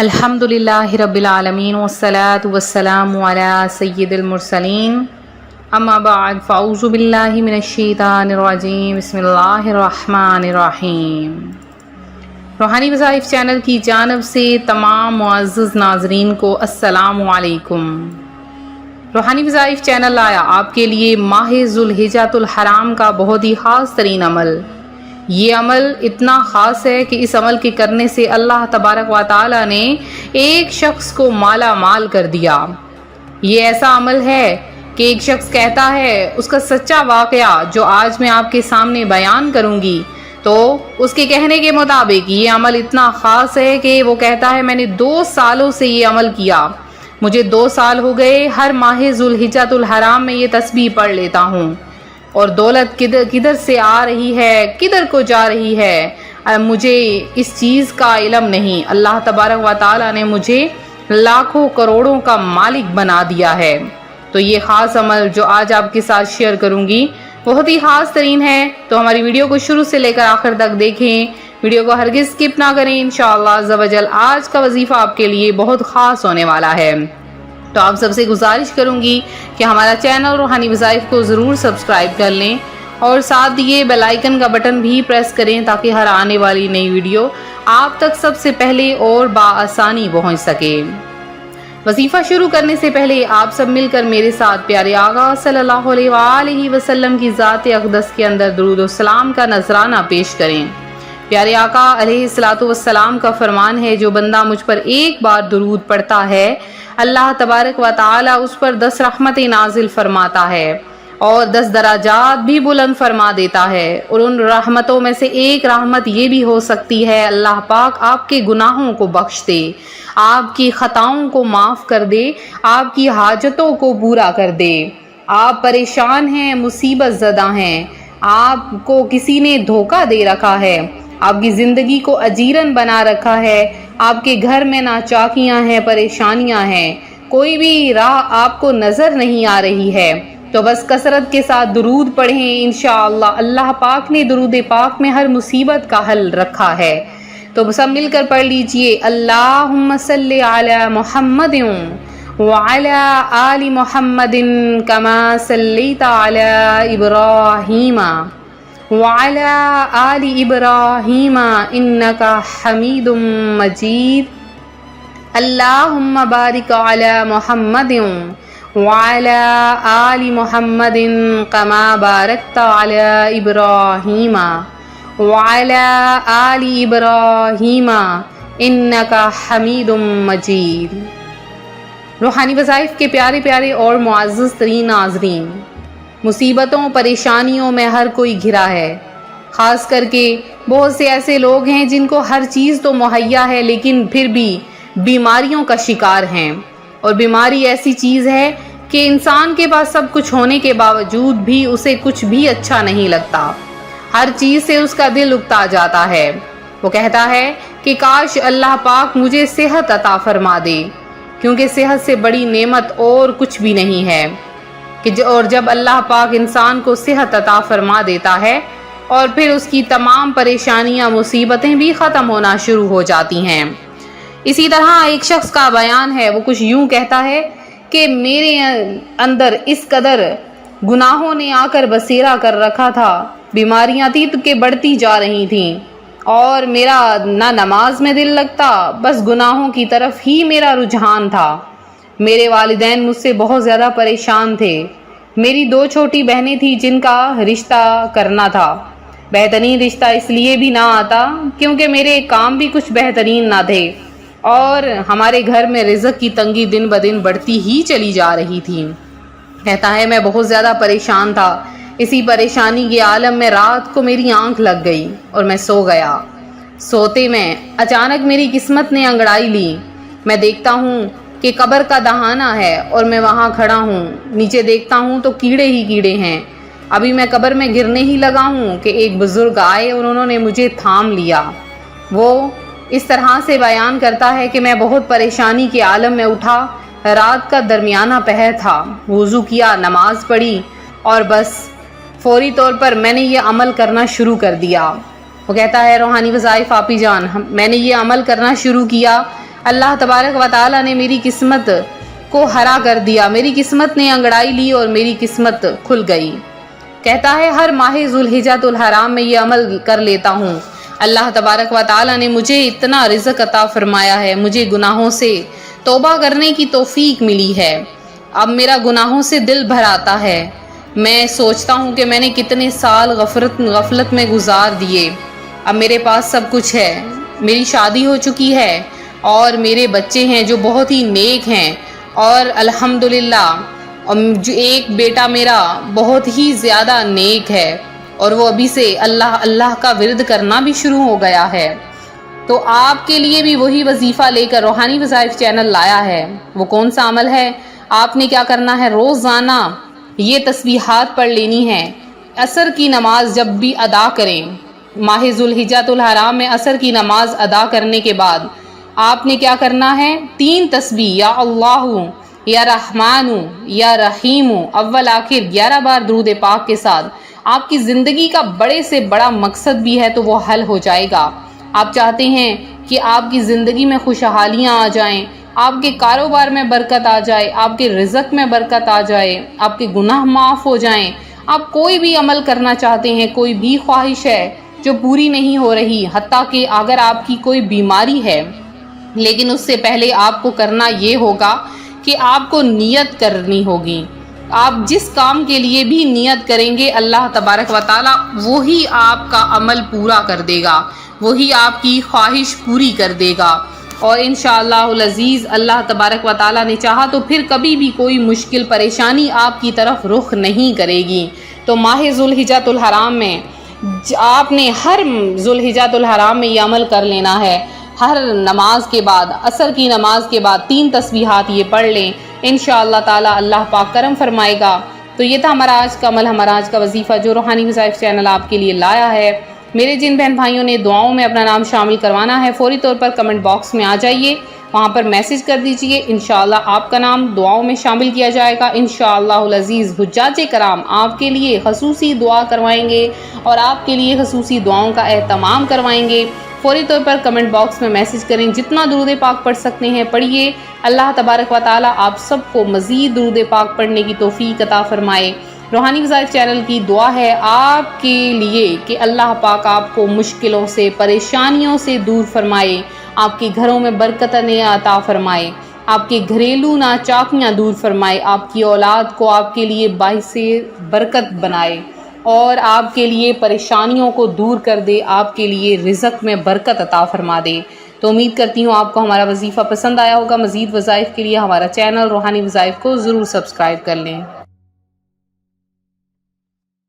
الحمدللہ رب العالمین والصلاة والسلام علی سید المرسلین اما بعد فاعوذ باللہ من الشیطان الرجیم بسم اللہ الرحمن الرحیم۔ روحانی وظائف چینل کی جانب سے تمام معزز ناظرین کو السلام علیکم۔ روحانی وظائف چینل آیا آپ کے لیے ماہ ذوالحجۃ الحرام کا بہت ہی خاص ترین عمل۔ یہ عمل اتنا خاص ہے کہ اس عمل کے کرنے سے اللہ تبارک و تعالی نے ایک شخص کو مالا مال کر دیا۔ یہ ایسا عمل ہے کہ ایک شخص کہتا ہے، اس کا سچا واقعہ جو آج میں آپ کے سامنے بیان کروں گی، تو اس کے کہنے کے مطابق یہ عمل اتنا خاص ہے کہ وہ کہتا ہے میں نے 2 سالوں سے یہ عمل کیا، مجھے 2 سال ہو گئے، ہر ماہ ذوالحجۃ الحرام میں یہ تسبیح پڑھ لیتا ہوں، اور دولت کدھر سے آ رہی ہے، کدھر کو جا رہی ہے، مجھے اس چیز کا علم نہیں۔ اللہ تبارک و تعالی نے مجھے لاکھوں کروڑوں کا مالک بنا دیا ہے۔ تو یہ خاص عمل جو آج آپ کے ساتھ شیئر کروں گی بہت ہی خاص ترین ہے، تو ہماری ویڈیو کو شروع سے لے کر آخر تک دیکھیں، ویڈیو کو ہرگز اسکپ نہ کریں۔ انشاءاللہ عز و جل آج کا وظیفہ آپ کے لیے بہت خاص ہونے والا ہے۔ تو آپ سب سے گزارش کروں گی کہ ہمارا چینل روحانی وظائف کو ضرور سبسکرائب کر لیں اور ساتھ یہ بیل آئیکن کا بٹن بھی پریس کریں تاکہ ہر آنے والی نئی ویڈیو آپ تک سب سے پہلے اور بآسانی پہنچ سکے۔ وظیفہ شروع کرنے سے پہلے آپ سب مل کر میرے ساتھ پیارے آقا صلی اللہ علیہ وآلہ وسلم کی ذات اقدس کے اندر درود و سلام کا نذرانہ پیش کریں۔ پیارے آقا علیہ الصلوۃ والسلام کا فرمان ہے، جو بندہ مجھ پر ایک بار درود پڑھتا ہے اللہ تبارک و تعالی اس پر 10 رحمتیں نازل فرماتا ہے اور 10 درجات بھی بلند فرما دیتا ہے، اور ان رحمتوں میں سے ایک رحمت یہ بھی ہو سکتی ہے اللہ پاک آپ کے گناہوں کو بخش دے، آپ کی خطاؤں کو معاف کر دے، آپ کی حاجتوں کو پورا کر دے۔ آپ پریشان ہیں، مصیبت زدہ ہیں، آپ کو کسی نے دھوکہ دے رکھا ہے، آپ کی زندگی کو اجیرن بنا رکھا ہے، آپ کے گھر میں ناچاکیاں ہیں، پریشانیاں ہیں، کوئی بھی راہ آپ کو نظر نہیں آ رہی ہے، تو بس کثرت کے ساتھ درود پڑھیں، انشاءاللہ اللہ پاک نے درود پاک میں ہر مصیبت کا حل رکھا ہے۔ تو سب مل کر پڑھ لیجئے، اللہم صلی علی محمد وعلی آل محمد کما صلیت علی ابراہیم وعلی آل ابراہیم انک حمید مجید، اللہم بارک علی محمد وعلی آل محمد کما بارکت علی ابراہیم وعلی آل ابراہیم انک حمید مجید۔ روحانی وظائف کے پیارے پیارے اور معزز ترین ناظرین، مصیبتوں پریشانیوں میں ہر کوئی گھرا ہے، خاص کر کے بہت سے ایسے لوگ ہیں جن کو ہر چیز تو مہیا ہے لیکن پھر بھی بیماریوں کا شکار ہیں، اور بیماری ایسی چیز ہے کہ انسان کے پاس سب کچھ ہونے کے باوجود بھی اسے کچھ بھی اچھا نہیں لگتا، ہر چیز سے اس کا دل اکتا جاتا ہے، وہ کہتا ہے کہ کاش اللہ پاک مجھے صحت عطا فرما دے، کیونکہ صحت سے بڑی نعمت اور کچھ بھی نہیں ہے، اور جب اللہ پاک انسان کو صحت عطا فرما دیتا ہے اور پھر اس کی تمام پریشانیاں مصیبتیں بھی ختم ہونا شروع ہو جاتی ہیں۔ اسی طرح ایک شخص کا بیان ہے، وہ کچھ یوں کہتا ہے کہ میرے اندر اس قدر گناہوں نے آ کر بسیرا کر رکھا تھا، بیماریاں تھی کہ بڑھتی جا رہی تھیں، اور میرا نہ نماز میں دل لگتا، بس گناہوں کی طرف ہی میرا رجحان تھا، میرے والدین مجھ سے بہت زیادہ پریشان تھے، میری 2 چھوٹی بہنیں تھیں جن کا رشتہ کرنا تھا، بہترین رشتہ اس لیے بھی نہ آتا کیونکہ میرے کام بھی کچھ بہترین نہ تھے، اور ہمارے گھر میں رزق کی تنگی دن بدن بڑھتی ہی چلی جا رہی تھی۔ کہتا ہے میں بہت زیادہ پریشان تھا، اسی پریشانی کے عالم میں رات کو میری آنکھ لگ گئی اور میں سو گیا، سوتے میں اچانک میری قسمت نے انگڑائی لی، میں دیکھتا ہوں کہ قبر کا دہانہ ہے اور میں وہاں کھڑا ہوں، نیچے دیکھتا ہوں تو کیڑے ہی کیڑے ہیں، ابھی میں قبر میں گرنے ہی لگا ہوں کہ ایک بزرگ آئے اور انہوں نے مجھے تھام لیا۔ وہ اس طرح سے بیان کرتا ہے کہ میں بہت پریشانی کے عالم میں اٹھا، رات کا درمیانہ پہر تھا، وضو کیا، نماز پڑھی، اور بس فوری طور پر میں نے یہ عمل کرنا شروع کر دیا۔ وہ کہتا ہے روحانی وظائف آپی جان، میں نے یہ عمل کرنا شروع کیا، اللہ تبارک و تعالیٰ نے میری قسمت کو ہرا کر دیا، میری قسمت نے انگڑائی لی اور میری قسمت کھل گئی۔ کہتا ہے ہر ماہ ذوالحجۃ الحرام میں یہ عمل کر لیتا ہوں۔ اللہ تبارک و تعالیٰ نے مجھے اتنا رزق عطا فرمایا ہے، مجھے گناہوں سے توبہ کرنے کی توفیق ملی ہے۔ اب میرا گناہوں سے دل بھر آتا ہے، میں سوچتا ہوں کہ میں نے کتنے سال غفلت میں گزار دیے۔ اب میرے پاس سب کچھ ہے، میری شادی ہو چکی ہے اور میرے بچے ہیں جو بہت ہی نیک ہیں، اور الحمدللہ جو ایک بیٹا میرا بہت ہی زیادہ نیک ہے اور وہ ابھی سے اللہ اللہ کا ورد کرنا بھی شروع ہو گیا ہے۔ تو آپ کے لیے بھی وہی وظیفہ لے کر روحانی وظائف چینل لایا ہے۔ وہ کون سا عمل ہے؟ آپ نے کیا کرنا ہے، روزانہ یہ تسبیحات پڑھ لینی ہے۔ عصر کی نماز جب بھی ادا کریں، ماہ ذوالحجۃ الحرام میں عصر کی نماز ادا کرنے کے بعد آپ نے کیا کرنا ہے، 3 تسبیح، یا اللہ، یا رحمان، یا رحیم، اول آخر 11 بار درود پاک کے ساتھ۔ آپ کی زندگی کا بڑے سے بڑا مقصد بھی ہے تو وہ حل ہو جائے گا۔ آپ چاہتے ہیں کہ آپ کی زندگی میں خوشحالیاں آ جائیں، آپ کے کاروبار میں برکت آ جائے، آپ کے رزق میں برکت آ جائے، آپ کے گناہ معاف ہو جائیں، آپ کوئی بھی عمل کرنا چاہتے ہیں، کوئی بھی خواہش ہے جو پوری نہیں ہو رہی، حتیٰ کہ اگر آپ کی کوئی بیماری ہے، لیکن اس سے پہلے آپ کو کرنا یہ ہوگا کہ آپ کو نیت کرنی ہوگی۔ آپ جس کام کے لیے بھی نیت کریں گے، اللہ تبارک و تعالیٰ وہی آپ کا عمل پورا کر دے گا، وہی آپ کی خواہش پوری کر دے گا، اور انشاءاللہ العزیز اللہ تبارک و تعالیٰ نے چاہا تو پھر کبھی بھی کوئی مشکل پریشانی آپ کی طرف رخ نہیں کرے گی۔ تو ماہ ذوالحجۃ الحرام میں آپ نے ہر ذوالحجۃ الحرام میں یہ عمل کر لینا ہے۔ ہر نماز کے بعد، عصر کی نماز کے بعد 3 تسبیحات یہ پڑھ لیں، انشاءاللہ تعالیٰ اللہ پاک کرم فرمائے گا۔ تو یہ تھا ہمارا آج کا عمل، ہمارا آج کا وظیفہ جو روحانی وظائف چینل آپ کے لیے لایا ہے۔ میرے جن بہن بھائیوں نے دعاؤں میں اپنا نام شامل کروانا ہے، فوری طور پر کمنٹ باکس میں آ جائیے، وہاں پر میسج کر دیجئے، انشاءاللہ آپ کا نام دعاؤں میں شامل کیا جائے گا۔ انشاءاللہ العزیز حجاج کرام آپ کے لیے خصوصی دعا کروائیں گے اور آپ کے لیے خصوصی دعاؤں کا اہتمام کروائیں گے۔ فوری طور پر کمنٹ باکس میں میسج کریں، جتنا درود پاک پڑھ سکتے ہیں پڑھیے۔ اللہ تبارک و تعالیٰ آپ سب کو مزید درود پاک پڑھنے کی توفیق عطا فرمائے۔ روحانی وظائف چینل کی دعا ہے آپ کے لیے کہ اللہ پاک آپ کو مشکلوں سے، پریشانیوں سے دور فرمائے، آپ کے گھروں میں برکتیں عطا فرمائے، آپ کے گھریلو ناچاکیاں دور فرمائے، آپ کی اولاد کو آپ کے لیے باعث برکت بنائے اور آپ کے لیے پریشانیوں کو دور کر دے، آپ کے لیے رزق میں برکت عطا فرما دے۔ تو امید کرتی ہوں آپ کو ہمارا وظیفہ پسند آیا ہوگا۔ مزید وظائف کے لیے ہمارا چینل روحانی وظائف کو ضرور سبسکرائب کر لیں۔